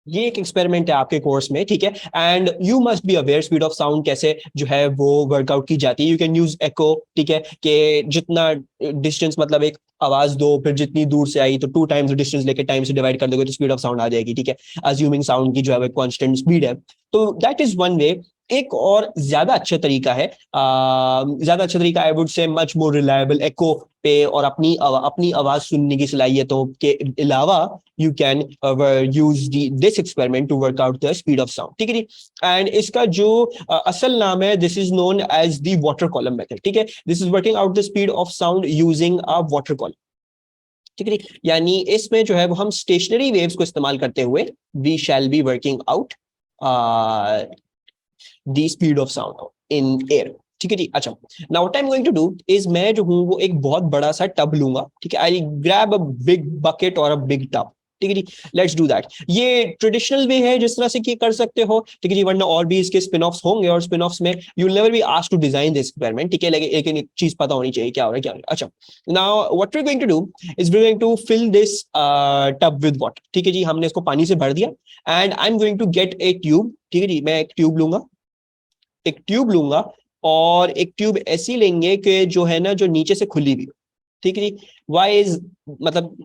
ये एक एक्सपेरिमेंट है आपके कोर्स में, ठीक है। And you must be aware speed of sound कैसे जो है वो वर्कआउट की जाती है। यू कैन यूज एको, ठीक है, कि जितना डिस्टेंस, मतलब एक आवाज दो, फिर जितनी दूर से आई तो 2 टाइम्स डिस्टेंस लेके टाइम से डिवाइड कर दोगे तो स्पीड ऑफ साउंड आ जाएगी, ठीक है। अज्यूमिंग साउंड की जो है कांस्टेंट स्पीड है, तो दैट इज वन वे। एक और ज्यादा अच्छा तरीका है, ज्यादा अच्छा तरीका, I would say much more reliable, echo पे और अपनी आवाज सुनने की सलाहियतों के अलावा you can use this experiment to work out the speed of sound, ठीक है जी। एंड इसका जो असल नाम है, this is known as the water column method, ठीक है। This is working out the speed of sound using a water column, ठीक है। यानी इसमें जो है वो हम स्टेशनरी वेव्स को इस्तेमाल करते हुए we shall be working out the speed of sound in air, ठीक है जी। अच्छा, now what I am going to do is, मैं जो हूं वो एक बहुत बड़ा सा टब लूंगा, ठीक है। I grab a big bucket और अ बिग टब, ठीक है जी। Let's do that. ये ट्रेडिशनल वे है जिस तरह से ये कर सकते हो, ठीक है जी, वरना और भी इसके स्पिन ऑफ्स होंगे, और स्पिन ऑफ्स में you will never be asked to design this experiment, ठीक है। लेकिन एक चीज पता होनी चाहिए क्या हो रहा है, क्या हो रहा है। अच्छा, now what we are going to do is we are going to fill this tub with water, ठीक है जी। हमने इसको पानी से भर दिया and I am going to get a tube, ठीक है जी। मैं एक ट्यूब लूंगा, एक ट्यूब लूंगा, और एक ट्यूब ऐसी लेंगे कि जो है ना, जो नीचे से खुली हुई, ठीक है जी। वाई इज, मतलब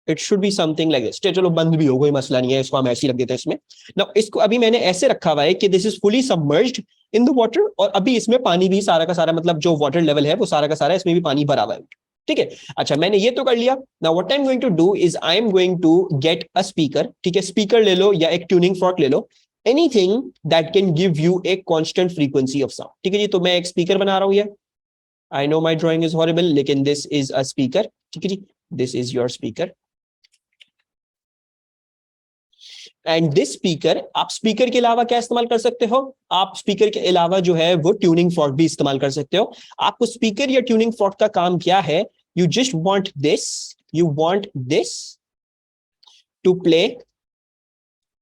it should be something like this, चलो बंद भी हो, कोई मसला नहीं है, इसको हम ऐसे ही रख देते हैं इसमें ना। इसको अभी मैंने ऐसे रखा हुआ है कि this is fully submerged in the water, और अभी इसमें पानी भी सारा का सारा, मतलब जो वाटर लेवल है वो सारा का सारा इसमें भी पानी भरा हुआ है, ठीक है। अच्छा, मैंने ये तो कर लिया। Now what I am going to do is I am going to get a speaker, ठीक है। स्पीकर ले लो या एक ट्यूनिंग फॉर्क ले लो, anything that can give you a constant frequency of sound, ठीक है जी। तो मैं एक स्पीकर बना रहा हूं ये, I know my drawing is horrible, लेकिन दिस इज अ स्पीकर, ठीक है जी। This is your speaker and this speaker, आप स्पीकर के अलावा क्या इस्तेमाल कर सकते हो, आप स्पीकर के अलावा जो है वो ट्यूनिंग फॉर्क भी इस्तेमाल कर सकते हो। आपको स्पीकर या ट्यूनिंग फॉर्क का काम क्या है, you just want this, you want this to play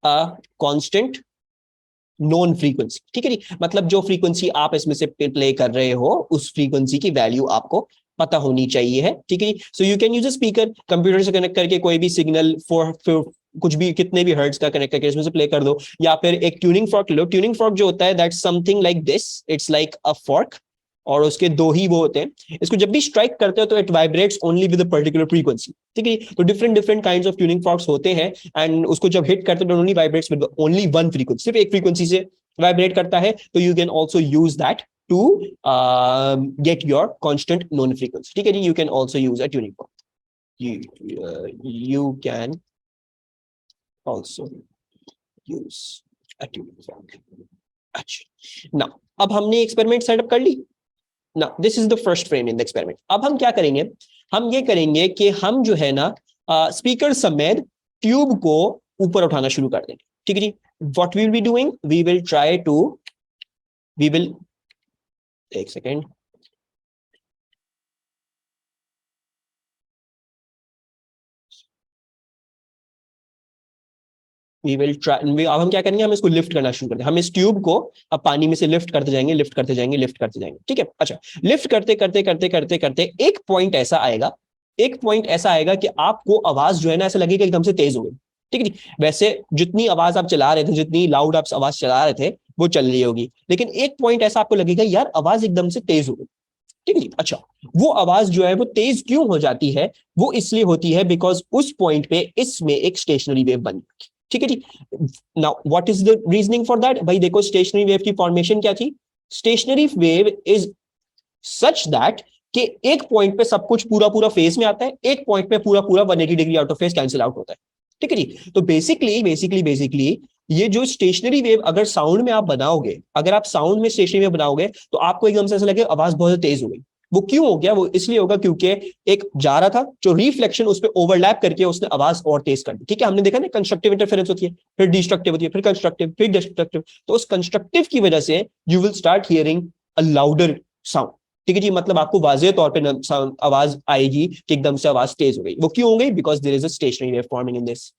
a constant known frequency, ठीक है जी। मतलब जो फ्रीक्वेंसी आप इसमें से प्ले कर रहे हो उस फ्रीक्वेंसी की वैल्यू आपको पता होनी चाहिए है, ठीक है जी। So you can use a speaker, computer से कनेक्ट करके कोई भी सिग्नल फॉर कुछ भी, कितने भी हर्ट्ज का कनेक्ट करके इसमें से प्ले कर दो, या फिर एक ट्यूनिंग फॉर्क लो। ट्यूनिंग फॉर्क जो होता है that's something like this, it's like a fork, और उसके दो ही वो होते हैं। इसको जब भी स्ट्राइक करते हो तो it vibrates only with a particular frequency, ठीक है। तो different different kinds of tuning forks होते हैं, एंड उसको जब हिट करते हो only vibrates with only one frequency, सिर्फ एक फ्रीक्वेंसी से वाइब्रेट करता है। तो you can also use that to get your constant known frequency, ठीक है जी। You can also use a tuning fork, you can also use a tuning fork. अच्छा, now अब हमने एक्सपेरिमेंट सेटअप कर ली ना, this is the first frame in the experiment. अब हम क्या करेंगे, हम ये करेंगे कि हम जो है ना स्पीकर समेत ट्यूब को ऊपर उठाना शुरू कर देंगे, ठीक है जी। What we will be doing, we will try to, we will, एक सेकेंड, वी विल ट्राई, अब हम क्या करेंगे, हम इसको लिफ्ट करना शुरू करते हैं। हम इस ट्यूब को अब पानी में से लिफ्ट करते जाएंगे, लिफ्ट करते जाएंगे, लिफ्ट करते जाएंगे, ठीक है। अच्छा, लिफ्ट करते करते करते करते करते एक पॉइंट ऐसा आएगा, एक पॉइंट ऐसा आएगा कि आपको आवाज जो है ना ऐसा लगेगा एकदम से तेज हो गई, ठीक है जी। वैसे जितनी आवाज आप चला रहे थे, जितनी लाउड आप आवाज चला रहे थे वो चल रही होगी, लेकिन एक पॉइंट ऐसा आपको लगेगा यार आवाज एकदम से तेज हो गई, ठीक है जी। अच्छा, वो आवाज जो है वो तेज क्यों हो जाती है, वो इसलिए होती है बिकॉज उस पॉइंट पे इसमें एक स्टेशनरी वेव बन गई, ठीक है जी। Now what is the reasoning for that, भाई देखो स्टेशनरी वेव की फॉर्मेशन क्या थी, stationary wave is such that कि एक पॉइंट पे सब कुछ पूरा पूरा फेज में आता है, एक पॉइंट पे पूरा पूरा 180 degree out of phase cancel out होता है, ठीक है जी। तो बेसिकली ये जो स्टेशनरी वेव अगर साउंड में आप बनाओगे, अगर आप साउंड में स्टेशनरी वेव बनाओगे तो आपको एकदम से ऐसा लगे आवाज बहुत तेज हो गई। वो क्यों हो गया, वो इसलिए होगा क्योंकि एक जा रहा था जो रिफ्लेक्शन उस पर ओवरलैप करके उसने आवाज और तेज कर दी, ठीक है। हमने देखा ना कंस्ट्रक्टिव इंटरफेरेंस होती है, फिर डिस्ट्रक्टिव होती है, फिर कंस्ट्रक्टिव, फिर डिस्ट्रक्टिव। तो उस कंस्ट्रक्टिव की वजह से you will start hearing a louder sound, ठीक है जी। मतलब आपको वाज़ेह तौर पे आवाज आएगी कि एकदम से आवाज तेज हो गई। वो क्यों हो गई, because there is a stationary wave forming in this.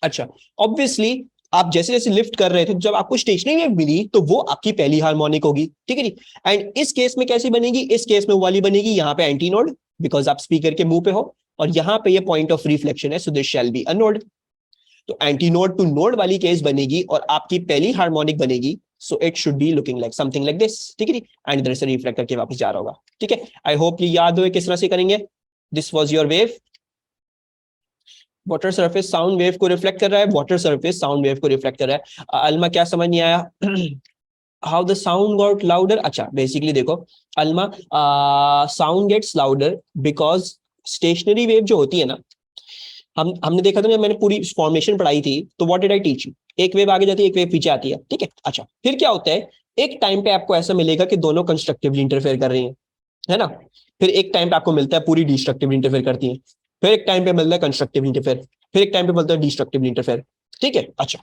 अच्छा, ऑब्वियसली आप जैसे जैसे लिफ्ट कर रहे थे, जब आपको स्टेशनरी वेव मिली तो वो आपकी पहली हार्मोनिक होगी, ठीक है जी। एंड इस केस में कैसी बनेगी, इस केस में वो वाली बनेगी यहाँ पे एंटी नोड, बिकॉज आप स्पीकर के मुंह पे हो, और यहां पे ये पॉइंट ऑफ रिफ्लेक्शन है, so this shall be a node. तो एंटी नोड टू नोड वाली केस बनेगी और आपकी पहली हार्मोनिक बनेगी, so it should be looking like something like this, ठीक है जी। एंड इधर से रिफ्लेक्ट करके वापस जा रहा होगा, ठीक है। आई होप ये याद हो किस तरह से करेंगे। This was your wave, water surface sound wave को रिफ्लेक्ट कर रहा है, वाटर सरफेस साउंड वेव को रिफ्लेक्ट कर रहा है। अलमा क्या समझ नहीं आया? How the sound got louder? अच्छा बेसिकली देखो Alma, sound gets louder because stationary wave जो होती है ना, हमने देखा था जब मैंने पूरी फॉर्मेशन पढ़ाई थी, तो what did I teach you, एक वेव आगे जाती है एक वेव पीछे आती है, ठीक है। अच्छा फिर क्या होता है, एक टाइम पे आपको ऐसा मिलेगा कि दोनों कंस्ट्रक्टिवली इंटरफेयर कर रही है ना। फिर एक टाइम पे आपको मिलता है पूरी डिस्ट्रक्टिवली इंटरफेयर करती है, फिर एक टाइम पे मिलता है कंस्ट्रक्टिवली इंटरफेयर, फिर एक टाइम पे मिलता है डिस्ट्रक्टिवली इंटरफेयर, ठीक है। अच्छा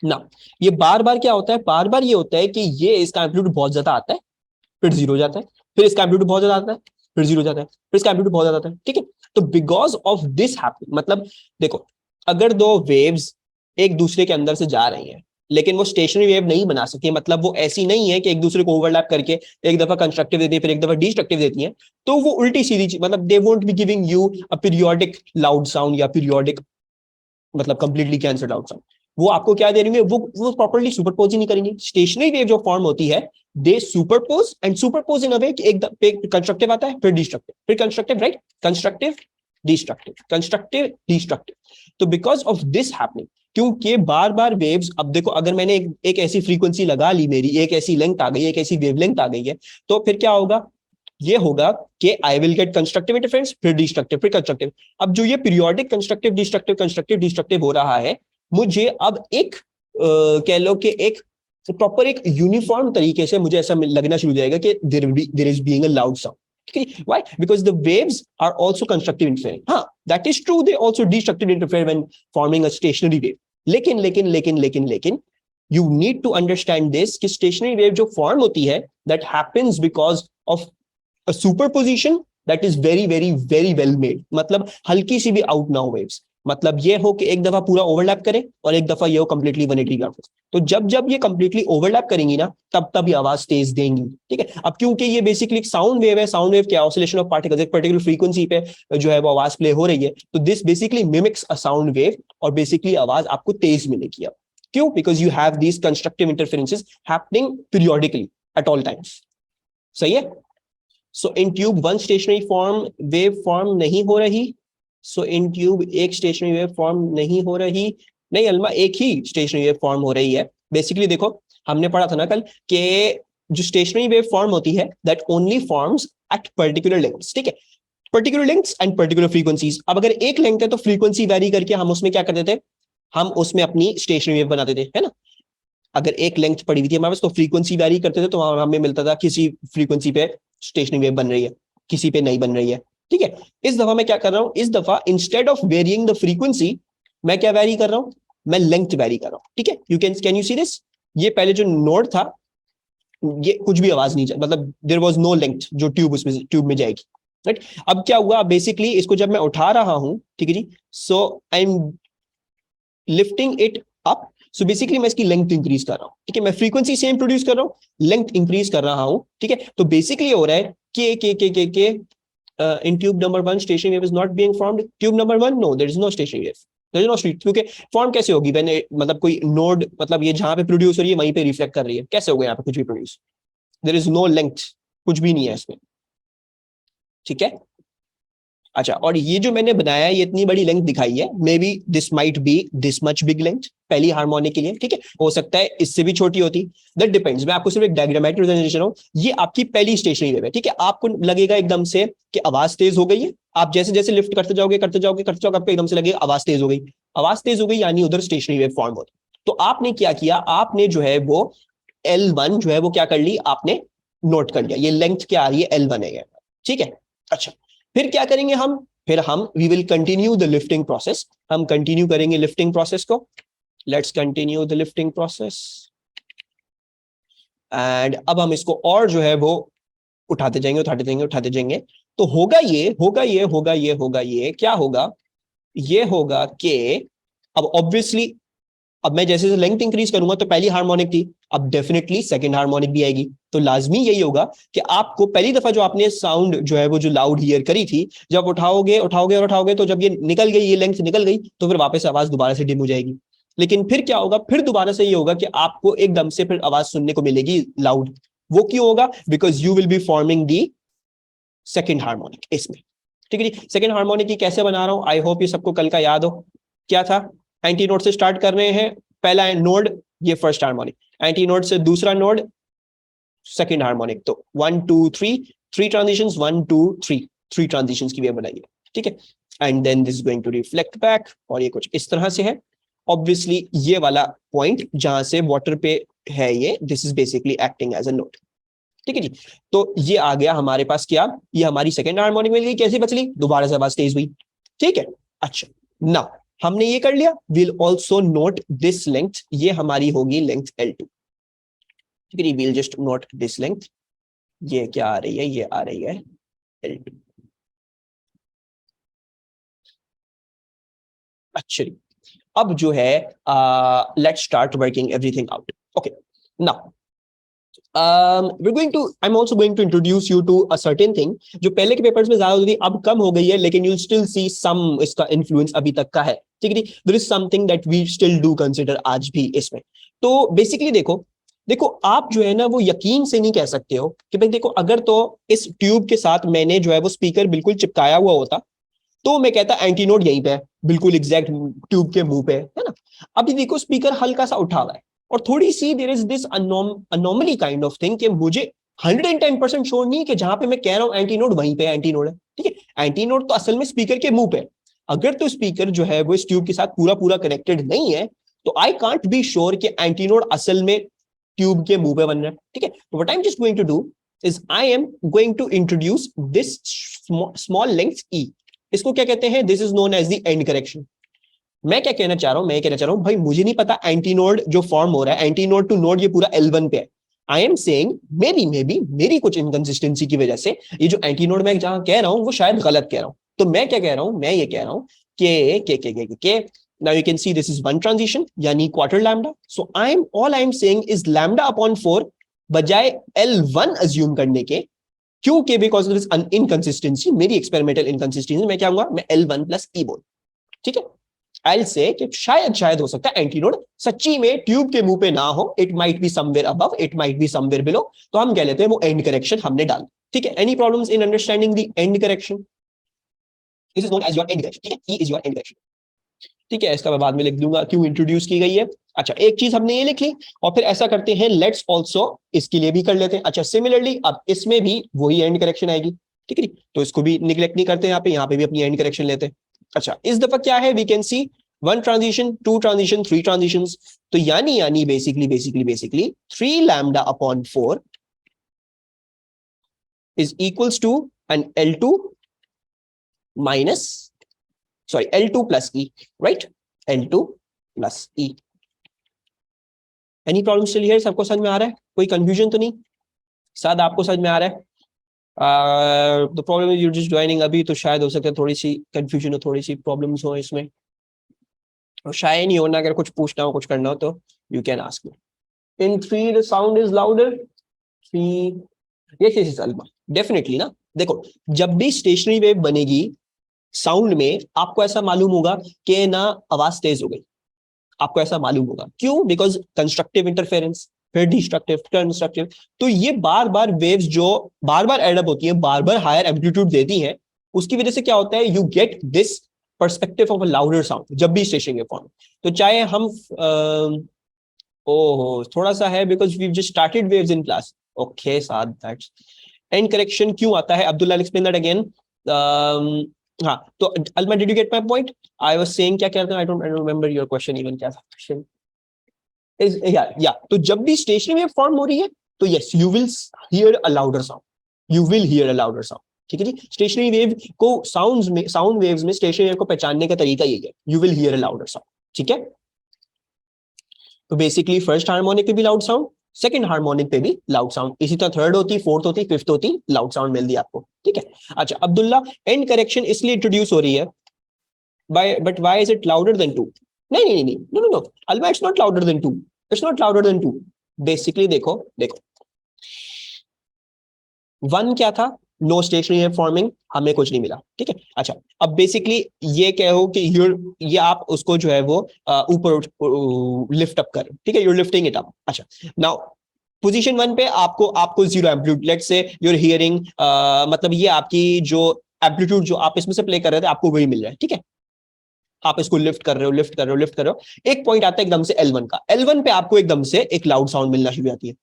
ना, ये बार बार क्या होता है, बार बार ये होता है कि ये इसका एम्पलीट्यूड बहुत ज्यादा आता है फिर जीरो हो जाता है, फिर इसका एम्पलीट्यूड बहुत ज्यादा आता है फिर जीरो हो जाता है, फिर इसका एम्पलीट्यूड बहुत ज्यादा आता है, ठीक है। तो बिकॉज ऑफ दिस हैपन, मतलब देखो अगर दो वेव्स एक दूसरे के अंदर से जा रही हैं लेकिन वो स्टेशनरी वेव नहीं बना सकती, मतलब वो ऐसी नहीं है कि एक दूसरे को ओवरलैप करके एक दफा कंस्ट्रक्टिव देती है फिर एक दफा डिस्ट्रक्टिव देती है, तो वो उल्टी सीधी, मतलब they won't be giving you a periodic loud sound या पीरियोडिक मतलब कंप्लीटली कैंसल्ड आउट साउंड। वो आपको क्या दे रही है, वो प्रॉपर्ली सुपरपोज ही नहीं करेंगे। स्टेशनरी वेव जो फॉर्म होती है, दे सुपरपोज एंड सुपरपोज इन अ वे कि एक कंस्ट्रक्टिव आता है फिर डिस्ट्रक्टिव फिर constructive, right, constructive destructive constructive destructive. तो बिकॉज ऑफ दिस हैपनिंग, क्योंकि बार बार वेव्स, अब देखो अगर मैंने एक ऐसी फ्रीक्वेंसी लगा ली, मेरी एक ऐसी लेंथ आ गई, एक ऐसी वेवलेंथ आ गई है, तो फिर क्या होगा, ये होगा कि I will get constructive interference फिर डिस्ट्रक्टिव फिर कंस्ट्रक्टिव। अब जो ये पीरियोडिक कंस्ट्रक्टिव डिस्ट्रक्टिव हो रहा है, मुझे अब एक कह लो कि एक प्रॉपर एक यूनिफॉर्म तरीके से मुझे ऐसा लगना शुरू हो जाएगा कि there is being a loud sound, ठीक है। Why? Because the waves are also constructive interfere, हाँ that is true, they also destructive interfere when forming a stationary wave. लेकिन लेकिन लेकिन लेकिन लेकिन you need to understand this कि stationary wave जो फॉर्म होती है that happens because of a superposition that is very very very well made, मतलब हल्की सी भी आउट ना हो वेव्स, मतलब ये हो कि एक दफा पूरा ओवरलैप करे और एक दफा ये हो कंप्लीटली 180 ग्राड। तो जब जब ये कंप्लीटली ओवरलैप करेंगी ना, तब तब ये आवाज तेज देंगी, ठीक है। अब क्योंकि ये बेसिकली एक साउंड वेव है, साउंड वेव क्या, ऑसिलेशन ऑफ पार्टिकल्स, एक पर्टिकुलर फ्रीक्वेंसी पे जो है वो आवाज प्ले हो रही है, तो this basically mimics a sound wave और बेसिकली आवाज आपको तेज मिलेगी। अब क्यों? Because you have these constructive interferences happening periodically at all times, सही है। So in tube one stationary form wave form नहीं हो रही, सो इन ट्यूब एक स्टेशनरी वेव फॉर्म नहीं हो रही, नहीं अलमा एक ही स्टेशनरी वेव फॉर्म हो रही है। बेसिकली देखो हमने पढ़ा था ना कल कि जो स्टेशनरी वेव फॉर्म होती है that only forms at particular lengths, ठीक है, particular lengths and particular frequencies. अब अगर एक लेंथ है तो फ्रीक्वेंसी वैरी करके हम उसमें क्या करते थे, हम उसमें अपनी स्टेशनरी वेव बनाते थे, है ना। अगर एक लेंथ पड़ी हुई थी हमारे पास तो फ्रीक्वेंसी वैरी करते थे, तो हमें मिलता था किसी फ्रीक्वेंसी पे स्टेशनरी वेव बन रही है, किसी पे नहीं बन रही है, ठीक है। इस दफा मैं क्या कर रहा हूं, इस दफा instead of varying the frequency, मैं क्या वैरी कर रहा हूं, मैं लेंथ वैरी कर रहा हूं, ठीक है। कैन यू सी दिस, ये पहले जो नोड था ये कुछ भी आवाज नहीं, मतलब देयर वाज नो लेंथ जो ट्यूब में जाएगी, राइट। अब क्या हुआ, बेसिकली इसको जब मैं उठा रहा हूं, ठीक है जी, so I am lifting it up, so basically मैं इसकी लेंथ इंक्रीज कर रहा हूं, ठीक है। मैं फ्रीक्वेंसी सेम प्रोड्यूस कर रहा हूं, लेंथ इंक्रीज कर रहा हूं, ठीक है। तो बेसिकली हो रहा है के in tube number 1 stationary wave is not being formed, tube number 1 no there is no stationary wave, there is no street, क्योंकि फॉर्म कैसे होगी मैंने, मतलब कोई नोड, मतलब ये जहां पे प्रोड्यूस हो रही है वहीं पे रिफ्लेक्ट कर रही है, कैसे होगा यहाँ पे कुछ भी produce, there is no length, कुछ भी नहीं है इसमें, ठीक है। अच्छा, और ये जो मैंने बनाया है ये इतनी बड़ी लेंथ दिखाई है, may be this might be this much big length पहली हार्मोनिक के लिए, ठीक है, हो सकता है इससे भी छोटी होती, दैट डिपेंड्स। मैं आपको सिर्फ एक डायग्रामेटिक रिप्रेजेंटेशन हूं, ये आपकी पहली स्टेशनरी वेव है, ठीक है। आपको लगेगा एकदम से कि आवाज तेज हो गई है, आप जैसे जैसे लिफ्ट करते जाओगे करते जाओगे करते जाओगे, आपको एकदम से लगेगा आवाज तेज हो गई, आवाज तेज हो गई यानी उधर स्टेशनरी वेव फॉर्म होती। तो आपने क्या किया, आपने जो है वो L1 जो है वो क्या कर ली, आपने नोट कर लिया, ये लेंथ क्या आ रही है, L1 है, ठीक है। अच्छा फिर क्या करेंगे हम, फिर हम we will continue the lifting process, हम कंटिन्यू करेंगे लिफ्टिंग प्रोसेस को, let's continue the lifting process. And अब हम इसको और जो है वो उठाते जाएंगे उठाते जाएंगे उठाते जाएंगे, तो होगा ये होगा ये होगा ये होगा ये क्या होगा, ये होगा कि अब ऑब्वियसली अब मैं जैसे जैसे लेंथ इंक्रीज करूंगा तो पहली हार्मोनिक थी, अब डेफिनेटली सेकंड हार्मोनिक भी आएगी। तो लाजमी यही होगा कि आपको पहली दफा जो आपने साउंड जो है वो जो लाउड हियर करी थी, जब उठाओगे उठाओगे और उठाओगे तो जब ये निकल गई, ये लेंथ निकल गई, तो फिर वापस आवाज दोबारा से डिम हो जाएगी। लेकिन फिर क्या होगा, फिर दोबारा से ये होगा कि आपको एकदम से फिर आवाज सुनने को मिलेगी लाउड। वो क्यों होगा? Because you will be forming the second harmonic इसमें। ठीक है जी। सेकेंड हार्मोनिक की कैसे बना रहा हूं, आई होप ये सबको कल का याद हो। क्या था, एंटी नोड से स्टार्ट कर रहे हैं, पहला नोड ये फर्स्ट हार्मोनिक, एंटी नोड से दूसरा नोड सेकेंड हार्मोनिक, तो 1 2 3 3 ट्रांजिशंस, 1 2 3 3 ट्रांजिशंस की वे बनाइए। ठीक है, and then this is going to reflect back, और ये कुछ इस तरह से है। ऑब्वियसली ये वाला पॉइंट जहां से वाटर पे है ये, this is basically acting as a node. ठीक है जी। तो ये आ गया हमारे पास, क्या ये हमारी सेकेंड हार्मोनिक मिल गई, कैसे बचली, दोबारा से आवाज तेज हुई। ठीक है, अच्छा नाउ हमने ये कर लिया, will also note this length, ये हमारी होगी लेंथ L2। ठीक है जी, will just note this length, ये क्या आ रही है, ये आ रही है L2। अच्छा, अब जो है let's start working everything out. Okay, now we're going to I'm also going to introduce you to a certain thing जो पहले के पेपर्स में ज्यादा होती थी, अब कम हो गई है, लेकिन you'll still see some इसका इन्फ्लुएंस अभी तक का है। ठीक है, there is something that we still do consider आज भी इसमें। तो बेसिकली देखो देखो आप जो है ना वो यकीन से नहीं कह सकते हो कि भाई देखो, अगर तो इस ट्यूब के साथ मैंने जो है वो स्पीकर बिल्कुल चिपकाया हुआ होता तो मैं कहता एंटीनोड यहीं पे है, बिल्कुल एग्जैक्ट ट्यूब के मुंह पे है ना। अभी देखो स्पीकर हल्का सा उठा हुआ है और थोड़ी सी there is this anomaly kind of thing कि मुझे 110% श्योर नहीं है कि जहां पे मैं कह रहा हूं एंटीनोड वहीं पे एंटीनोड है। ठीक है, एंटीनोड तो असल में स्पीकर के मुंह पे। अगर तो स्पीकर जो है वो इस ट्यूब के साथ पूरा पूरा कनेक्टेड नहीं है तो आई कांट बी श्योर कि एंटीनोड असल में ट्यूब के मुंह पे बन रहा है। ठीक है, तो what I am just going to do is I am going to introduce this small length e. इसको क्या कहते हैं, this is known as the end correction. मैं क्या कहना चाह रहा हूं, मैं कहना चाह रहा हूं भाई मुझे नहीं पता एंटीनोड जो फॉर्म हो रहा है, एंटीनोड टू नोड ये पूरा L1 पे है। I am saying may be मेरी कुछ इनकंसिस्टेंसी की वजह से ये जो एंटीनोड मैं जहां कह रहा हूं वो शायद गलत कह रहा हूं। तो मैं क्या कह रहा हूं, मैं ये कह रहा हूं के now you can see this is one transition यानी quarter lambda. So I am saying is lambda upon 4 बजाय L1 अज्यूम करने के, क्योंकि बिकॉज ऑफ दिस इनकंसिस्टेंसी, मेरी एक्सपेरिमेंटल इनकंसिस्टेंसी, मैं क्या कहूंगा, मैं L1 प्लस ई बोल। ठीक है, आई विल से कि शायद हो सकता है एंटीनोड सच्ची में ट्यूब के मुंह पे ना हो, it might be somewhere above, it might be somewhere below, तो हम कह लेते हैं वो एंड करेक्शन हमने डाल। ठीक है, any problems in understanding the end correction? This is known as your end correction. ठीक है, e is your end correction. ठीक है, इसका मैं बाद में लिख दूंगा क्यों इंट्रोड्यूस की गई है। अच्छा, एक चीज हमने ये लिख ली, और फिर ऐसा करते हैं लेट्स ऑल्सो इसके लिए भी कर लेते हैं। अच्छा, सिमिलरली अब इसमें भी वही एंड करेक्शन आएगी। ठीक है, तो इसको भी निगलेक्ट नहीं करते, यहाँ पे भी अपनी एंड करेक्शन लेते हैं। अच्छा, इस दफा क्या है, we can see 1 transition, 2 transition, 3 transitions. तो यानी basically 3 lambda upon 4 is equals to an L2 minus L2 plus E, right? L2 plus E. Any problem still here? सबको समझ में आ रहा है? कोई confusion तो नहीं? शायद आपको समझ में आ रहा है? The problem is you're just joining अभी, तो शायद हो सकता है थोड़ी सी confusion हो, थोड़ी सी problems हो इसमें। और शायद नहीं होना, अगर कुछ पूछना हो, कुछ करना हो तो you can ask me. In 3 the sound is louder. 3 yes Alma, definitely ना। देखो, जब भी स्टेशनरी वेव बनेगी साउंड में, आपको ऐसा मालूम होगा कि ना आवाज तेज हो गई, आपको ऐसा मालूम होगा। क्यों? बिकॉज कंस्ट्रक्टिव इंटरफेरेंस, फिर डिस्ट्रक्टिव, कंस्ट्रक्टिव। तो ये बार बार वेव्स जो बार बार एडअप होती हैं, बार बार हायर एम्पलीट्यूड देती हैं, उसकी वजह से क्या होता है, you get this perspective of a louder sound जब भी स्टेशन के फॉर्म। तो चाहे हम ओहो थोड़ा सा है, because we just started waves in class. Okay साथ दैट्स एंड करेक्शन क्यों आता है, अब्दुल्ला एक्सप्लेन दैट अगेन। हाँ, तो Alma did you get my point? I was saying क्या कहता हूं, I don't remember your question even, क्या था क्वेश्चन इज या तो जब भी स्टेशनरी वेव फॉर्म हो रही है तो yes you will hear a louder sound, you will hear a louder sound. ठीक है जी, स्टेशनरी वेव को साउंड वेव्स में स्टेशनरी वेव को पहचानने का तरीका यही है, you will hear a louder sound. ठीक है, तो बेसिकली फर्स्ट हार्मोनिक पे भी लाउड साउंड, सेकंड हार्मोनिक पे भी लाउड साउंड, इसी तरह थर्ड होती, फोर्थ होती, फिफ्थ होती, लाउड साउंड मिल दी आपको। ठीक है, अच्छा अब्दुल्ला, एंड करेक्शन इसलिए इंट्रोड्यूस हो रही है but why is it louder than 2? नहीं, no no no, Alma it's not louder than 2, it's not louder than 2। Basically देखो देखो, 1 क्या था, नो स्टेशनरी वेव फॉर्मिंग, हमें कुछ नहीं मिला, ठीक है। अच्छा, अब बेसिकली ये कहो कि ये आप उसको जो है वो ऊपर लिफ्ट अप कर, ठीक है, यूर लिफ्टिंग इट अप। अच्छा, नाउ पोजीशन 1 पे आपको आपको zero amplitude, let's say your hearing, मतलब ये आपकी जो एम्पलीट्यूड जो आप इसमें से प्ले कर रहे थे आपको वही मिल रहा है, ठीक है। आप इसको लिफ्ट कर रहे हो, लिफ्ट कर रहे हो, लिफ्ट कर रहे हो, एक पॉइंट आता है एकदम से L1 का, L1 पे आपको एकदम से एक लाउड साउंड मिलना शुरू हो जाती है,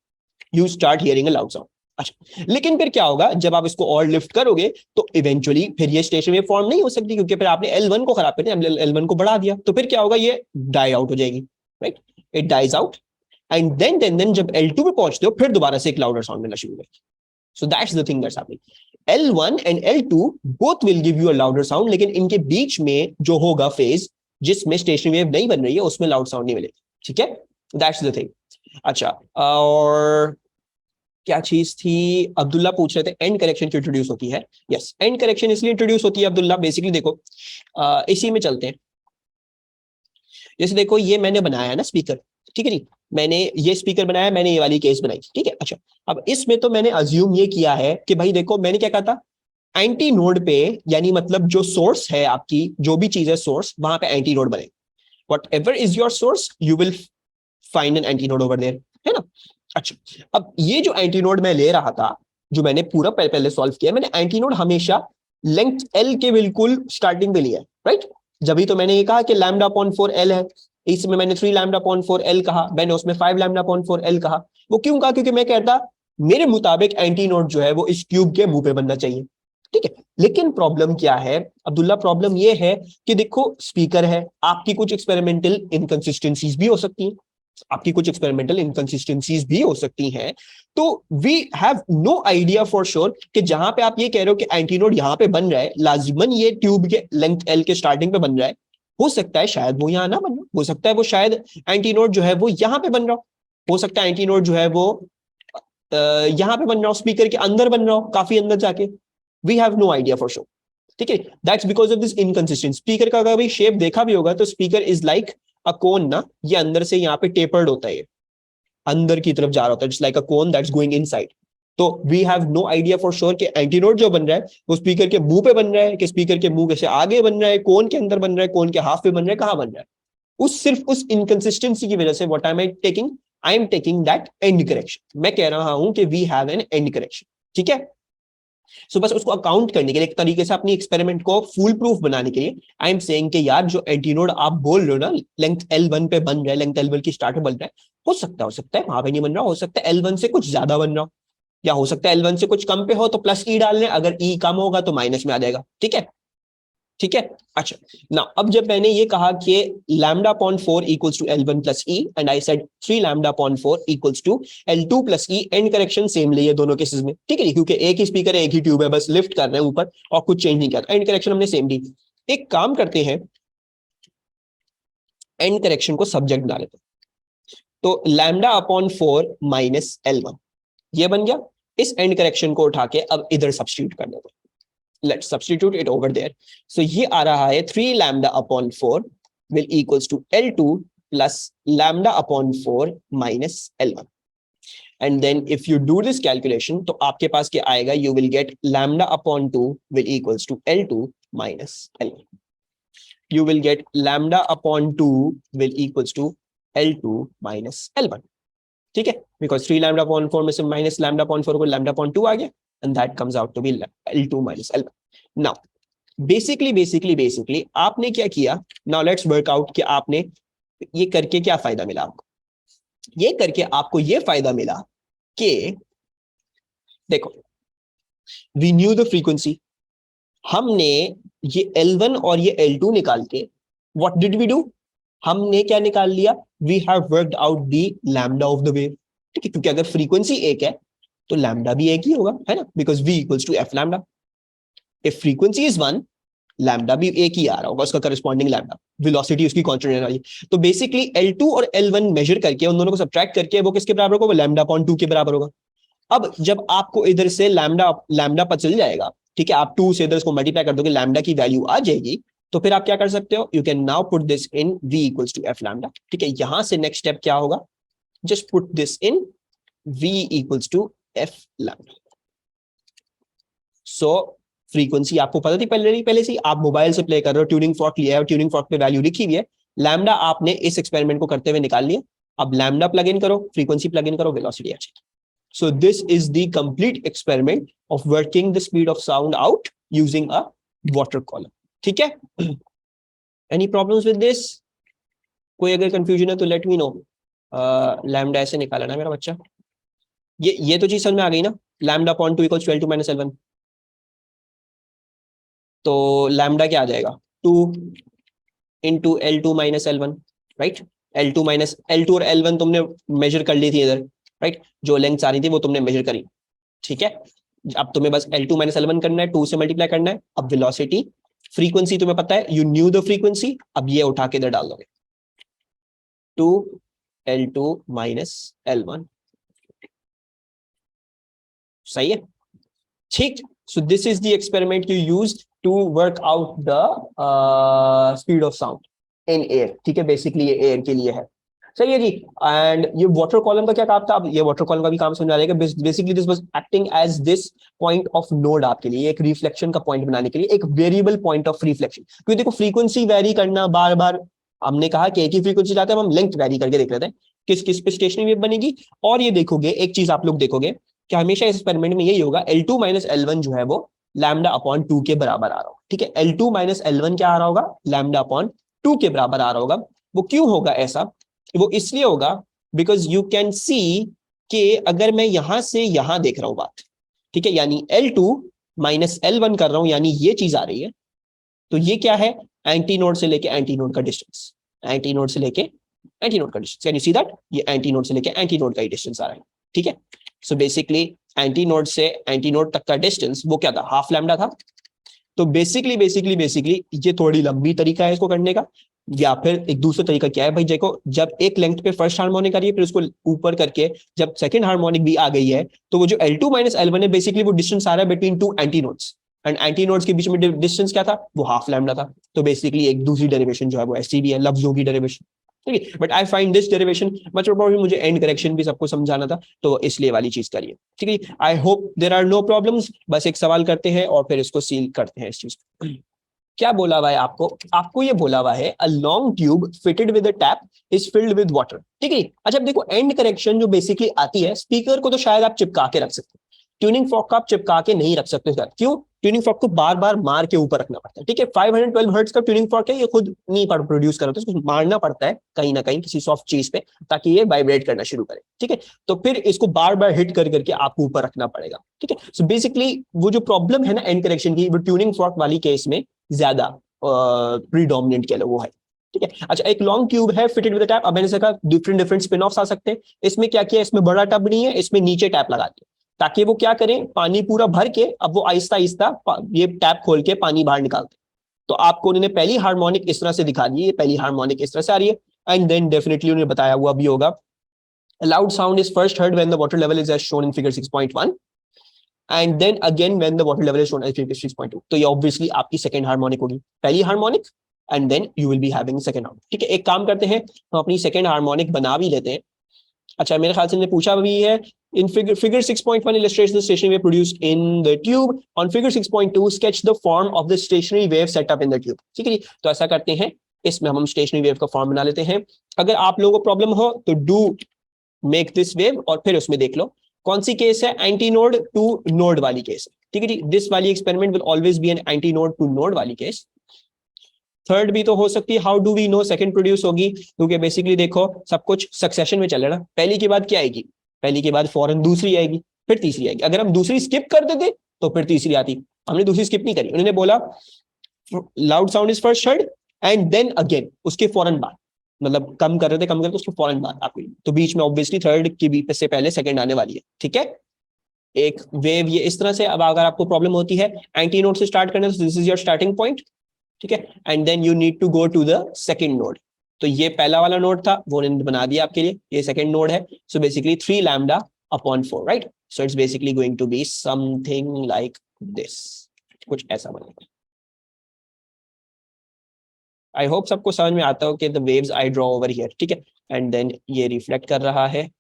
you start hearing a loud sound. अच्छा, लेकिन फिर क्या होगा, जब आप इसको और लिफ्ट करोगे तो इवेंचुअली फिर ये स्टेशन वेव फॉर्म नहीं हो सकती, क्योंकि फिर आपने L1 को खराब कर दिया, L1 को बढ़ा दिया, तो फिर क्या होगा, ये डाई आउट हो जाएगी, right, it dies out. And then जब L2 पे पहुंचते हो फिर दोबारा से एक लाउडर साउंड मिलना शुरू होगा। So that's the thing that's happening, L1 and L2 both will give you a louder sound, लेकिन इनके बीच में जो होगा फेज जिसमें स्टेशनरी वेव नहीं बन रही है उसमें लाउड साउंड नहीं मिलेगी, ठीक है, दैट्स द थिंग। अच्छा, और क्या चीज थी, अब्दुल्ला पूछ रहे थे एंड करेक्शन क्यों इंट्रोड्यूस होती है। यस, एंड करेक्शन इसलिए इंट्रोड्यूस होती है अब्दुल्ला, बेसिकली देखो इसी में चलते हैं। जैसे देखो ये मैंने बनाया ना स्पीकर, ठीक है जी, मैंने ये स्पीकर बनाया, मैंने ये वाली केस बनाई, ठीक है। अच्छा, अब इसमें तो मैंने अज्यूम ये किया है कि भाई देखो मैंने क्या कहा था, एंटी नोड पे, यानी मतलब जो सोर्स है आपकी, जो भी चीज है सोर्स, वहां पे एंटी नोड बने, whatever is your source you will find an anti node over there, है ना। अच्छा, अब ये जो एंटी नोड मैं ले रहा था, जो मैंने पूरा पहले सॉल्व किया, मैंने एंटी नोड हमेशा लेंथ L के बिल्कुल स्टार्टिंग पे लिया है, राइट। जब ही तो मैंने ये कहा कि लैम्डा अपॉन 4L है, इसमें मैंने 3 लैम्डा अपॉन 4L कहा, मैंने उसमें 5 लैम्डा अपॉन 4L कहा। वो क्यों कहा, क्योंकि मैं कहता मेरे मुताबिक एंटी नोड जो है वो इस ट्यूब के मुंह पे बनना चाहिए, ठीक है। लेकिन प्रॉब्लम क्या है अब्दुल्ला, प्रॉब्लम ये है कि देखो स्पीकर है, आपकी कुछ एक्सपेरिमेंटल इनकंसिस्टेंसीज भी हो सकती हैं, आपकी कुछ एक्सपेरिमेंटल इनकंसिस्टेंसीज भी हो सकती हैं। तो we have no idea for sure कि जहां पे आप ये कह रहे हो कि एंटीनोड यहां पे बन रहा है, लाजिमन ये ट्यूब के लेंथ L के स्टार्टिंग पे बन रहा है, हो सकता है शायद वो यहां ना बन रहा हो सकता है वो शायद एंटीनोड जो है वो यहां पे बन रहा हो सकता है एंटीनोड जो है वो यहां पे बन रहा हो, स्पीकर के अंदर बन रहा हो, काफी अंदर जाके, we have no idea for sure, ठीक है। That's because of this inconsistent speaker का अगर शेप देखा भी होगा तो speaker is like a cone ना, ये अंदर से यहाँ पे टेपर्ड होता है, अंदर की तरफ जा रहा होता है, just like a cone that's going inside. तो we have no idea for sure कि एंटीनोड जो बन रहा है वो स्पीकर के मुंह पे बन रहा है, कि स्पीकर के मुंह से आगे बन रहा है, कोन के अंदर बन रहा है, कोन के हाफ पे बन रहा है, कहां बन रहा है। उस सिर्फ उस इनकंसिस्टेंसी की वजह से what I am taking that end correction, मैं कह रहा हूं कि we have an end correction, ठीक है। सो बस उसको अकाउंट करने के लिए, एक तरीके से अपनी एक्सपेरिमेंट को फुल प्रूफ बनाने के लिए, आई एम सेइंग कि यार जो एंटीनोड आप बोल रहे हो ना लेंथ L1 पे बन रहा है, लेंथ L1 की स्टार्ट पे बन रहा है, हो सकता है वहां पे नहीं बन रहा, हो सकता है L1 से कुछ ज्यादा बन रहा हो, या हो सकता है L1 से कुछ कम पे हो तो प्लस ई डाल लें, अगर ई कम होगा तो माइनस में आ जाएगा, ठीक है, ठीक है। अच्छा, ना अब जब मैंने ये कहा कि lambda upon 4 equals to L1 plus e, and I said 3 lambda upon 4 equals to L2 plus e, end correction same लिए दोनों केसेस में, ठीक है, क्योंकि एक ही स्पीकर है, एक ही ट्यूब है, बस लिफ्ट कर रहे हैं ऊपर और कुछ चेंज नहीं किया, एंड करेक्शन हमने सेम दी। एक काम करते हैं, एंड करेक्शन को सब्जेक्ट बना लेते हैं, तो लैम्डा अपॉन 4 माइनस L1 ये बन गया। इस एंड करेक्शन को उठा के अब इधर सब्स्टिट्यूट कर देते हैं, let's substitute it over there. So ये आ रहा है 3 lambda upon 4 will equals to L2 plus lambda upon 4 minus L1. And then if you do this calculation, तो आपके पास क्या आएगा, you will get lambda upon 2 will equals to L2 minus L1. You will get lambda upon 2 will equals to L2 minus L1. ठीक है, because 3 lambda upon 4 में से minus lambda upon 4 को lambda upon 2 आ गया, and that comes out to be L2 minus L1. Now, basically आपने क्या किया, now let's work out कि आपने ये करके क्या फायदा मिला आपको। ये करके आपको ये फायदा मिला कि देखो, we knew the frequency, हमने ये L1 और ये L2 निकाल के what did we do, हमने क्या निकाल लिया, we have worked out the lambda of the wave, ठीक है, क्योंकि अगर फ्रीक्वेंसी एक है तो लैम्डा भी एक ही होगा, है ना, because v equals to f lambda, if frequency is 1 lambda भी एक ही आ रहा होगा, उसका करस्पॉन्डिंग लैम्डा, वेलोसिटी उसकी कांस्टेंट रहने वाली। तो बेसिकली L2 और L1 मेजर करके उन दोनों को सब्ट्रैक्ट करके वो किसके बराबर होगा, वो लैम्डा अपॉन 2 के बराबर होगा। अब जब आपको इधर से लैम्डा पता चल जाएगा, ठीक है, आप 2 से इधर इसको मल्टीप्लाई कर दोगे, लैम्डा की वैल्यू आ जाएगी, तो फिर आप क्या कर सकते हो, you can now put this in v equals to f lambda. ठीक है, यहां से नेक्स्ट स्टेप क्या होगा, just put this in v equals to f lambda. So frequency आपको पता थी पहले से, आप मोबाइल से प्ले कर रहे हो, ट्यूनिंग फॉर्क लिया है, ट्यूनिंग फॉर्क पे वैल्यू लिखी हुई है, लैम्डा आपने इस एक्सपेरिमेंट को करते हुए निकाल लिया। अब लैम्डा प्लग इन करो, फ्रीक्वेंसी प्लग इन करो, वेलोसिटी आ जाएगी। So this is the complete experiment of working the speed of sound out using a water column. ठीक है? Any problems with this? कोई अगर confusion है तो let me know. लैम्डा ऐसे निकाला ना मेरा बच्चा, ये तो चीज समझ में आ गई ना, lambda upon 2 equals 12 minus L1। तो लैम्डा क्या आ जाएगा, 2 into L2 minus L1, right. L2 minus L2 और L1 तुमने मेजर कर ली थी इधर, राइट, जो लेंथ आ रही थी वो तुमने मेजर करी। ठीक है, अब तुम्हें बस L2 माइनस L1 करना है, 2 से मल्टीप्लाई करना है। अब वेलोसिटी, फ्रीक्वेंसी तुम्हें पता है, यू न्यू द फ्रीक्वेंसी, अब ये उठा के इधर डाल दोगे, 2 L2 माइनस L1। सही है, ठीक। So this is the experiment you use to work out the speed of sound in air. ठीक है, बेसिकली ये एयर के लिए है। सही है जी। एंड ये वाटर कॉलम का क्या काम था, अब ये वाटर कॉलम का भी काम समझ आ जाएगा। Basically this was acting as this point of node आपके लिए, एक रिफ्लेक्शन का पॉइंट बनाने के लिए, एक वेरिएबल पॉइंट ऑफ रिफ्लेक्शन। क्योंकि देखो फ्रीक्वेंसी वेरी करना बार बार, हमने कहा कि एक ही फ्रीक्वेंसी चाहते हैं, हम लेंथ वेरी करके देख लेते हैं किस किस पे स्टेशनरी वेव बनेगी। और ये देखोगे एक चीज आप लोग देखोगे कि हमेशा इस एक्सपेरिमेंट में यही होगा, L2 माइनस L1 जो है वो लैम्डा अपॉन 2 के बराबर आ रहा होगा। ठीक है, L2 माइनस L1 क्या आ रहा होगा, लैम्डा अपॉन 2 के बराबर आ रहा होगा। वो क्यों होगा ऐसा, वो इसलिए होगा बिकॉज यू कैन सी कि अगर मैं यहां से यहां देख रहा हूं बात, ठीक है, यानी L2 माइनस L1 कर रहा हूं, यानी ये चीज आ रही है। तो ये क्या है, एंटी नोड से लेके एंटी नोड का डिस्टेंस, एंटी नोड से लेके एंटी नोड का distance. Can you see that, ये एंटी नोड से लेके एंटी नोड का ही डिस्टेंस आ रहा है। ठीक है, सो बेसिकली एंटी नोड से एंटी नोड तक का डिस्टेंस वो क्या था, हाफ लैम्डा था। तो बेसिकली ये थोड़ी लंबी तरीका है इसको करने का, या फिर एक दूसरा तरीका क्या है भाई, देखो जब एक लेंथ पे फर्स्ट हार्मोनिक आ रही है, फिर उसको ऊपर करके जब सेकंड हार्मोनिक भी आ गई है, तो वो जो L2 माइनस L1 है, बेसिकली वो डिस्टेंस आ रहा है between two anti nodes, and anti nodes के बीच में डिस्टेंस क्या था, वो हाफ लैम्डा था। तो बेसिकली एक दूसरी डेरिवेशन जो है वो ऐसी भी है, लफ्जों की डेरिवेशन। ठीक है, but I find this derivation much more problem, मुझे एंड करेक्शन भी सबको समझाना था, तो इसलिए वाली चीज करिए। ठीक है, I hope there are no problems. बस एक सवाल करते हैं और फिर इसको सील करते हैं इस चीज को। क्या बोला हुआ है आपको, आपको ये बोला हुआ है a long tube fitted with a tap is filled with water. ठीक है, अच्छा अब देखो एंड करेक्शन जो बेसिकली आती है, स्पीकर को तो शायद आप चिपका के रख सकते हो, ट्यूनिंग फॉर्क को आप चिपका के नहीं रख सकते सर। क्यों, ट्यूनिंग फॉर्क को बार बार मार के ऊपर रखना पड़ता है। ठीक है, 512 हर्ट्ज का ट्यूनिंग फॉर्क है, ये खुद नहीं प्रोड्यूस कर रहा, तो इसको मारना पड़ता है कहीं ना कहीं किसी सॉफ्ट चीज पे, ताकि ये वाइब्रेट करना शुरू करे। ठीक है, तो फिर इसको बार बार हिट कर करके आपको ऊपर रखना पड़ेगा। ठीक है, सो बेसिकली वो जो प्रॉब्लम है ना एंड करेक्शन की, वो ट्यूनिंग फॉर्क वाली केस में ज्यादा प्रीडोमिनेंट कह लो वो है। ठीक है, अच्छा एक लॉन्ग ट्यूब है फिटेड विद टैप। अब मैंने कहा डिफरेंट डिफरेंट स्पिन ऑफ्स आ सकते हैं। इसमें क्या किया, इसमें बड़ा टब नहीं है, इसमें नीचे टैप लगा दिया, ताकि वो क्या करें, पानी पूरा भर के अब वो आहिस्ता आहिस्ता ये टैप खोल के पानी बाहर निकालते। तो आपको उन्होंने पहली हार्मोनिक इस तरह से दिखा दी, ये पहली हार्मोनिक इस तरह से आ रही है, एंड देन डेफिनेटली उन्होंने बताया हुआ भी होगा, loud sound is first heard when the water level is as shown in figure 6.1 and then again when the water level is shown as figure 6.2। तो ये ऑब्वियसली आपकी सेकंड हार्मोनिक होगी, पहली harmonic and then you will be having second harmonic. ठीक है, एक काम करते हैं, हम अपनी सेकंड हार्मोनिक बना भी लेते हैं। अच्छा मेरे ख्याल से ने पूछा भी है, in figure 6.1 illustrates the stationary wave produced in the tube. On figure 6.2 sketch the form of the stationary wave set up in the tube. ठीक है जी, तो ऐसा करते हैं, इसमें हम स्टेशनरी वेव का फॉर्म बना लेते हैं। अगर आप लोगों को प्रॉब्लम हो तो डू मेक दिस वेव और फिर उसमें देख लो कौन सी केस है, एंटी नोड टू नोड वाली केस। ठीक है जी, दिस वाली experiment will always be an anti node to node वाली केस। थर्ड भी तो हो सकती है, how do we know second produce होगी, क्योंकि बेसिकली देखो सब कुछ सक्सेशन में चल रहा है। पहली के बाद क्या आएगी, पहली के बाद फौरन दूसरी आएगी, फिर तीसरी आएगी। अगर हम दूसरी स्किप कर देते तो फिर तीसरी आती, हमने दूसरी स्किप नहीं करी। उन्होंने बोला loud sound is first heard and then again, उसके फौरन बाद, मतलब कम कर रहे थे, कम कर रहे थे, उसके फौरन बाद आपको, तो बीच में ऑब्वियसली थर्ड की भी से पहले सेकंड आने वाली है। ठीक है, एक वेव ये इस तरह से। अब अगर आपको प्रॉब्लम होती है एंटी नोड से स्टार्ट करना, तो this is your starting point. ठीक है, and then you need to go to the second node. तो ये पहला वाला नोड था, वो उन्होंने बना दिया आपके लिए, ये सेकंड नोड है। So basically 3 lambda upon 4, right. So it's basically going to be something like this, कुछ ऐसा बनेगा। आई होप सबको समझ में आता हो कि the waves I draw over here, ठीक है, एंड देन ये रिफ्लेक्ट कर रहा है।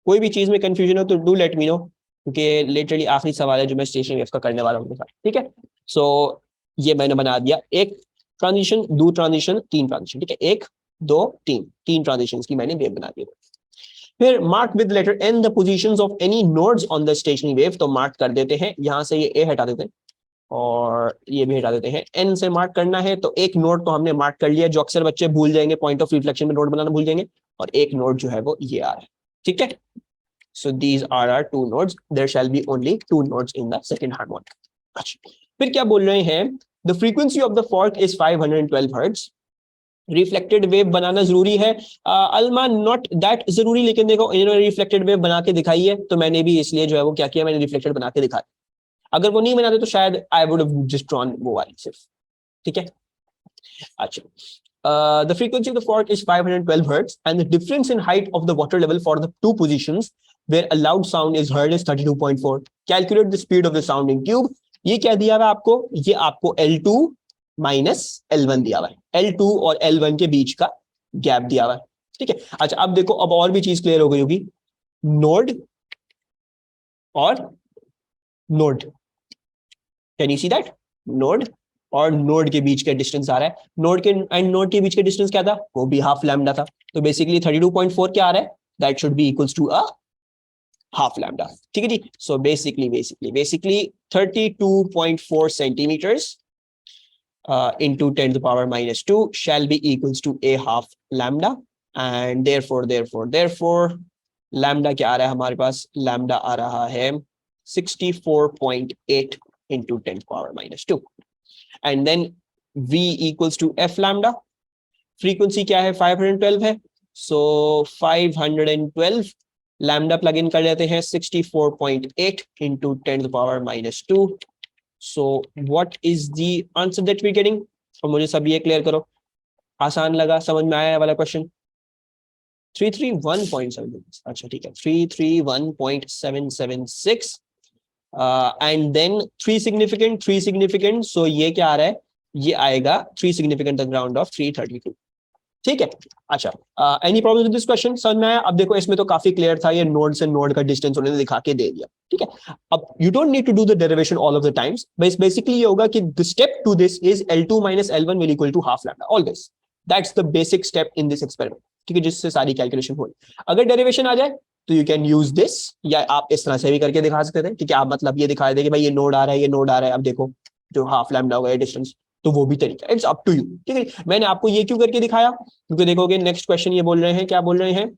कोई भी चीज में कंफ्यूजन हो तो डू लेट मी नो, क्योंकि लिटरली आखिरी सवाल है जो मैं स्टेशनरी वेव्स का करने वाला हूँ, ठीक है। सो ये मैंने बना दिया, एक ट्रांजिशन, दो ट्रांजिशन, तीन ट्रांजिशन, ठीक है, एक दो तीन, तीन ट्रांजिशन की मैंने वेव बना दी। फिर mark with letter N the positions of any nodes on the stationary wave, तो मार्क कर देते हैं, यहां से ये ए हटा देते हैं और ये भी हटा देते हैं। एन से मार्क करना है तो एक नोड तो हमने मार्क कर लिया, जो अक्सर बच्चे भूल जाएंगे, पॉइंट ऑफ रिफ्लेक्शन में नोड बनाना भूल जाएंगे, और एक नोड जो है वो ये आ रहा है, ठीक है। So these are our two nodes. There shall be only two nodes in the second harmonic. अच्छा, फिर क्या बोल रहे हैं? The frequency of the fork is 512 hertz. Reflected wave बनाना जरूरी है अलमा, नॉट दैट जरूरी, लेकिन देखो इन्होंने रिफ्लेक्टेड वेव बना के दिखाई है, तो मैंने भी इसलिए जो है वो क्या किया, मैंने रिफ्लेक्टेड बना के दिखाया। अगर वो नहीं बनाते तो शायद I would have just drawn वो वाली सिर्फ, ठीक है। अच्छा, the frequency of the fork is 512 hertz and the difference in height of the water level for the two positions where a loud sound is heard is 32.4. Calculate the speed of the sound in tube. ये क्या दिया हुआ है आपको? ये आपको L2 minus L1 दिया हुआ है, L2 और L1 के बीच का गैप दिया हुआ है, ठीक है। अच्छा, अब देखो, अब और भी चीज क्लियर हो गई होगी, नोड और node, can you see that? Node और नोड के बीच का डिस्टेंस आ रहा है, नोड के एंड नोड के बीच का डिस्टेंस क्या था? वो भी हाफ लैम्डा था, तो बेसिकली 32.4 क्या आ रहा है? That should be equals to a half lambda, ठीक है जी। So basically 32.4 centimetres into 10 to the power minus 2 shall be equals to a half lambda, and therefore lambda क्या आ रहा है हमारे पास? lambda आ रहा है 64.8 into 10 to the power minus 2, and then v equals to f lambda, frequency क्या है? 512 है, so 512 lambda plug in कर लेते हैं, 64.8 into 10 to the power minus 2. So what is the answer that we're getting? और मुझे सब ये क्लियर करो, आसान लगा, समझ में आया वाला क्वेश्चन? 331.7, अच्छा ठीक है, 331.776 एंड देन 3 significant, सो ये क्या आ रहा है? ये आएगा 3 significant द ग्राउंड ऑफ 332, ठीक है। अच्छा, any problem with this question? समझ में आया? अब देखो इसमें तो काफी क्लियर था, ये नोड से नोड का डिस्टेंस उन्होंने दिखा के दे दिया, ठीक है। अब you don't need to do the derivation all of the times, basically ये होगा कि the step to this is L2 minus L1 will equal to half lambda always. That's the basic step in this experiment, ठीक है, जिससे सारी calculation हो। अगर derivation आ जाए तो यू कैन यूज दिस, या आप इस तरह से भी करके दिखा सकते थे, ठीक है। आप मतलब ये दिखा दे कि भाई ये नोड आ रहा है, ये नोड आ रहा है, अब देखो जो हाफ लैम्डा होगा डिस्टेंस, तो वो भी तरीका, इट्स अप टू यू, ठीक है। मैंने आपको ये क्यों करके दिखाया? क्योंकि देखोगे नेक्स्ट क्वेश्चन ये बोल रहे हैं, क्या बोल रहे हैं?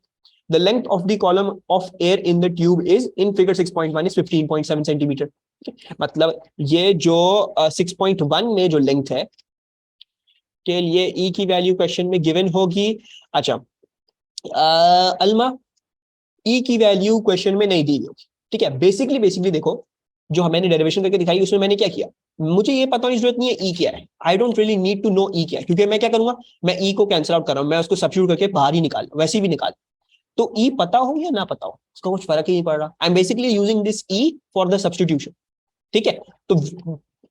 The length of the column of air in the tube is in figure 6.1 is 15.7 centimetre. मतलब ये जो 6.1 में जो लेंथ है के लिए ई की वैल्यू क्वेश्चन में गिवन होगी। अच्छा, अलमा, ई की वैल्यू क्वेश्चन में नहीं दी होगी, ठीक है। बेसिकली देखो, जो मैंने डेरिवेशन करके दिखाई उसमें मैंने क्या किया, मुझे ये पता होने की जरूरत नहीं है ई क्या है, I don't really need to know E क्या है, क्योंकि मैं क्या करूंगा, मैं ई को कैंसिल आउट कर रहा हूं, मैं उसको सब्स्टिट्यूट करके बाहर ही निकाल, वैसे भी निकाल, तो ई पता हो या ना पता हो उसका कुछ फर्क ही नहीं पड़ रहा। I am basically using this E for the substitution, ठीक है। तो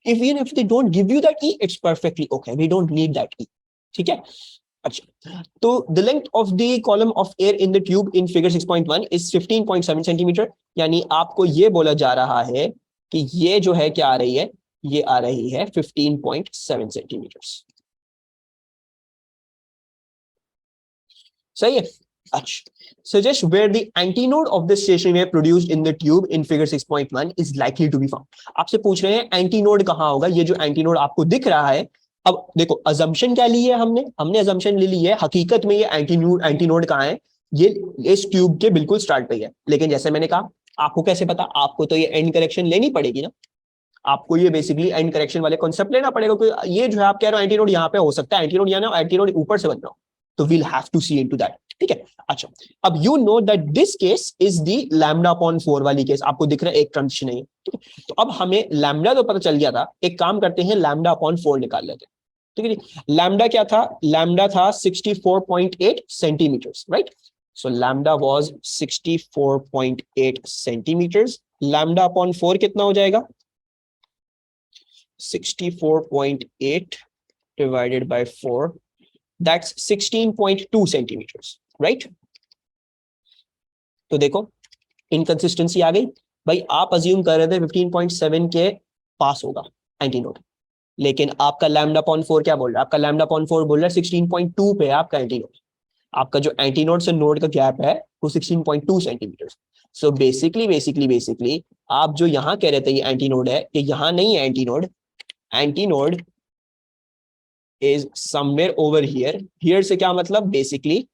if they don't give you that e, it's perfectly okay, we don't need that e, ठीक है। अच्छा, तो the length of the column of air in the tube in figure 6.1 is 15.7 centimetre, यानी आपको ये बोला जा रहा है कि ये जो है क्या आ रही है, ये आ रही है 15.7 सेंटीमीटर, सही है। अच्छा, suggest where the antinode of the stationary wave produced in the tube in figure 6.1 is likely to be found. आपसे पूछ रहे हैं एंटीनोड कहाँ होगा, ये जो एंटीनोड आपको दिख रहा है। अब देखो अजम्पशन क्या ली है हमने अजम्पशन ले ली है, हकीकत में ये एंटीनोड कहाँ है, ये इस ट्यूब के बिल्कुल स्टार्ट पे है, लेकिन जैसे मैंने कहा आपको कैसे पता, आपको तो ये एंड करेक्शन लेनी पड़ेगी ना, आपको ये बेसिकली एंड करेक्शन वाले कॉन्सेप्ट लेना पड़ेगा, क्योंकि ये जो है आप कह रहे हो एंटीनोड यहाँ पे हो सकता है, एंटीनोड या ना एंटीनोड ऊपर से बन रहा हो, तो we'll have to see into that, ठीक है। अच्छा, अब you know that this case is the lambda upon 4 वाली केस, आपको दिख रहा है एक ट्रांजिशन है, ठीक है। तो अब हमें लैम्डा तो पता चल गया था, एक काम करते हैं लैम्डा अपॉन 4 निकाल लेते हैं, ठीक है जी। लैम्डा क्या था? लैम्डा था 64.8 centimetres, right. So lambda was 64.8 centimetres, lambda upon 4 कितना हो जाएगा? 64.8 divided by 4, that's 16.2 centimetres, right? तो देखो इनकंसिस्टेंसी आ गई भाई। आप अज्यूम कर रहे थे 15.7 के पास होगा एंटीनोड, लेकिन आपका लैम्डा अपॉन 4 क्या बोल रहा है? आपका लैम्डा अपॉन 4 बोल रहा है 16.2 पे आपका एंटीनोड। आपका जो एंटीनोड से नोड का गैप है वो 16.2 सेंटीमीटर। सो बेसिकली आप जो यहां कह रहे थे ये एंटीनोड है, ये यहां नहीं है antinode. Antinode is somewhere over here. Here से क्या मतलब? बेसिकली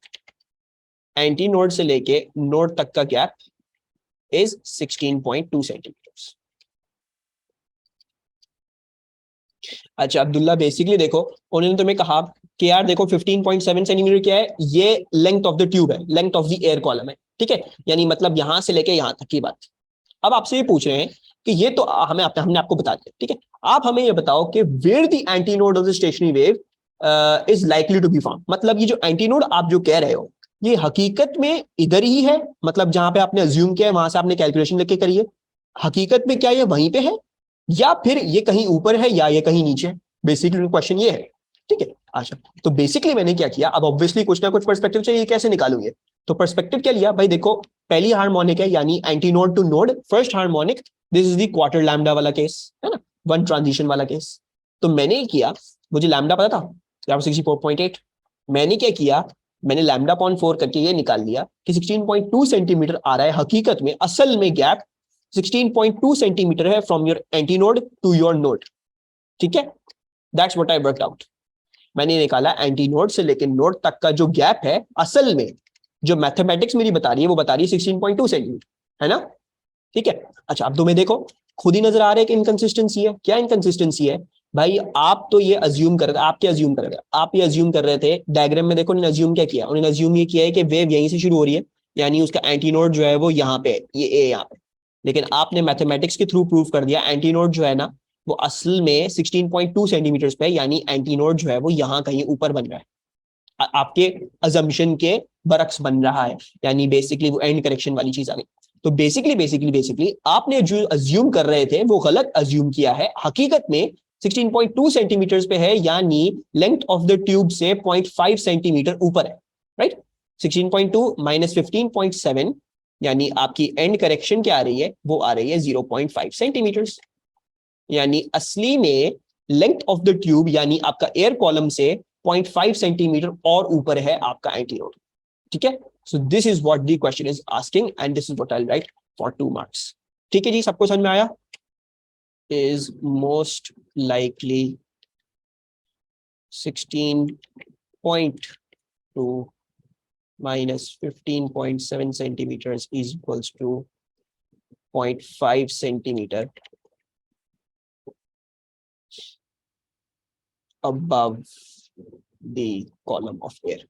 एंटीनोड से लेके नोड तक का गैप इज 16.2 सेंटीमीटर। अच्छा अब्दुल्ला, बेसिकली देखो उन्होंने तुम्हें कहा कि यार देखो 15.7 सेंटीमीटर क्या है, ये लेंथ ऑफ द ट्यूब है, length of the air column है, ठीक है? यानी मतलब यहां से लेके यहां तक की बात। अब आपसे ये पूछ रहे हैं कि ये तो हमने आपको बता दिया, ठीक है? आप हमें ये बताओ कि where the antinode of the stationary wave is likely to be found. मतलब ये जो एंटीनोड आप जो कह रहे हो ये हकीकत में इधर ही है, मतलब जहां पे आपने अज्यूम किया है वहां से आपने कैलकुलेशन लेके करी है, हकीकत में क्या ये वहीं पे है या फिर ये कहीं ऊपर है या ये कहीं नीचे है? बेसिकली क्वेश्चन ये है, ठीक है? अच्छा, तो बेसिकली मैंने क्या किया, अब ऑब्वियसली कुछ ना कुछ पर्सपेक्टिव चाहिए, कैसे निकालूंगे? तो पर्सपेक्टिव क्या लिया भाई? देखो पहली हार्मोनिक है यानी antinode to node, first harmonic, this is the quarter lambda वाला केस, है ना, वन ट्रांजिशन वाला केस। तो मैंने किया, मुझे लैम्डा पता था 64.8, मैंने क्या किया, मैंने लैम्डा अपॉन 4 करके ये निकाल लिया कि 16.2 सेंटीमीटर आ रहा है हकीकत में, असल में गैप 16.2 सेंटीमीटर है from your antinode to your node, ठीक है? That's what I worked out. मैंने निकाला एंटीनोड से लेकर नोड तक का जो गैप है, असल में जो मैथमेटिक्स मेरी बता रही है वो बता रही है 16.2 सेंटीमीटर, है ना? ठीक है। अच्छा अब तुम्हें देखो खुद ही नजर आ रहा है कि इनकंसिस्टेंसी है। क्या इनकंसिस्टेंसी है भाई? आप तो ये अज्यूम कर रहे थे, आप क्या अज्यूम कर रहे थे? आप ये अज्यूम कर रहे थे, डायग्राम में देखो उन्होंने अज्यूम क्या किया, उन्होंने अज्यूम ये किया है कि वेव यहीं से शुरू हो रही है, यानी उसका एंटीनोड जो है वो यहाँ पे है, ये ए यहाँ पे। लेकिन आपने मैथमेटिक्स के थ्रू प्रूव कर दिया एंटीनोड जो है ना वो असल में 16.2 सेंटीमीटर पे, यानी एंटीनोड जो है वो यहाँ कहीं ऊपर बन रहा है, आपके अजम्पशन के बरक्स बन रहा है, यानी बेसिकली वो एंड करेक्शन वाली चीज आ गई। तो बेसिकली आपने जो अज्यूम कर रहे थे वो गलत अज्यूम किया है, हकीकत में 16.2 सेंटीमीटर पे है, यानी लेंथ ऑफ द ट्यूब से 0.5 सेंटीमीटर ऊपर है, राइट? 16.2 माइनस 15.7 यानी आपकी एंड करेक्शन क्या आ रही है? वो आ रही है 0.5 सेंटीमीटर, यानी असली में लेंथ ऑफ द ट्यूब यानी आपका एयर कॉलम से 0.5 सेंटीमीटर और ऊपर है आपका एंटीनोड, ठीक है? सो this is what the question is asking and this is what I right for 2 marks. ठीक है जी, सबको समझ में आया? Is most likely 16.2 minus 15.7 centimeters is equals to 0.5 centimeter above the column of air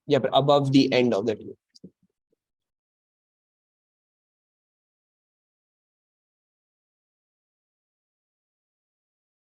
या फिर above the end of the tube,